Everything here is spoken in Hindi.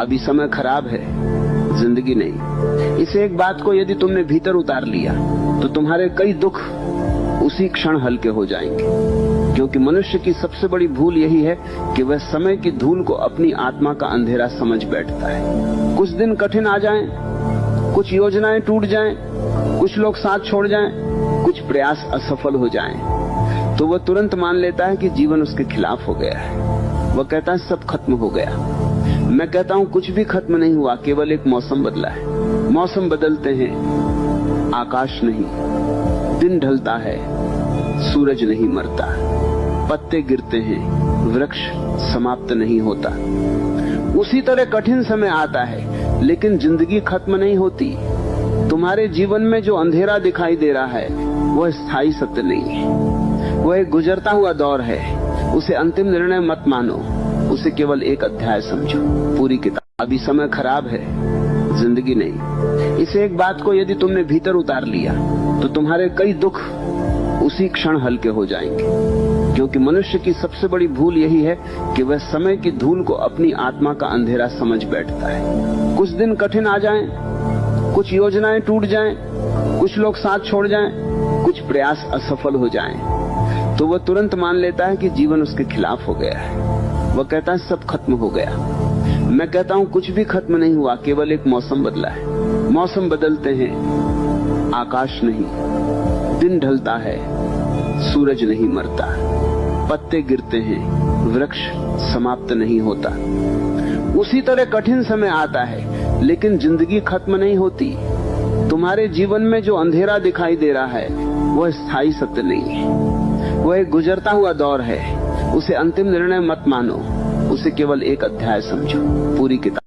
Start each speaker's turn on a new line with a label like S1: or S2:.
S1: अभी समय खराब है, जिंदगी नहीं। इस एक बात को यदि तुमने भीतर उतार लिया तो तुम्हारे कई दुख उसी क्षण हल्के हो जाएंगे। क्योंकि मनुष्य की सबसे बड़ी भूल यही है कि वह समय की धूल को अपनी आत्मा का अंधेरा समझ बैठता है। कुछ दिन कठिन आ जाएं, कुछ योजनाएं टूट जाएं, कुछ लोग साथ छोड़ जाएं, कुछ प्रयास असफल हो जाएं, तो वह तुरंत मान लेता है कि जीवन उसके खिलाफ हो गया है। वह कहता है सब खत्म हो गया। मैं कहता हूं कुछ भी खत्म नहीं हुआ, केवल एक मौसम बदला है। मौसम बदलते हैं, आकाश नहीं। दिन ढलता है, सूरज नहीं मरता। पत्ते गिरते हैं, वृक्ष समाप्त नहीं होता। उसी तरह कठिन समय आता है, लेकिन जिंदगी खत्म नहीं होती। तुम्हारे जीवन में जो अंधेरा दिखाई दे रहा है वह स्थायी सत्य नहीं है, वह एक गुजरता हुआ दौर है। उसे अंतिम निर्णय मत मानो, उसे केवल एक अध्याय समझो, पूरी किताब। अभी समय खराब है, जिंदगी नहीं। इस एक बात को यदि तुमने भीतर उतार लिया तो तुम्हारे कई दुख उसी क्षण हल्के हो जाएंगे। क्योंकि मनुष्य की सबसे बड़ी भूल यही है कि वह समय की धूल को अपनी आत्मा का अंधेरा समझ बैठता है। कुछ दिन कठिन आ जाएं, कुछ योजनाएं टूट जाएं, कुछ लोग साथ छोड़ जाएं, कुछ प्रयास असफल हो जाएं, तो वह तुरंत मान लेता है कि जीवन उसके खिलाफ हो गया है। वह कहता है सब खत्म हो गया। मैं कहता हूं कुछ भी खत्म नहीं हुआ, केवल एक मौसम बदला है। मौसम बदलते हैं, आकाश नहीं। दिन ढलता है, सूरज नहीं मरता। पत्ते गिरते हैं, वृक्ष समाप्त नहीं होता। उसी तरह कठिन समय आता है, लेकिन जिंदगी खत्म नहीं होती। तुम्हारे जीवन में जो अंधेरा दिखाई दे रहा है वह स्थायी सत्य नहीं है, वह एक गुजरता हुआ दौर है। उसे अंतिम निर्णय मत मानो, उसे केवल एक अध्याय समझो, पूरी किताब।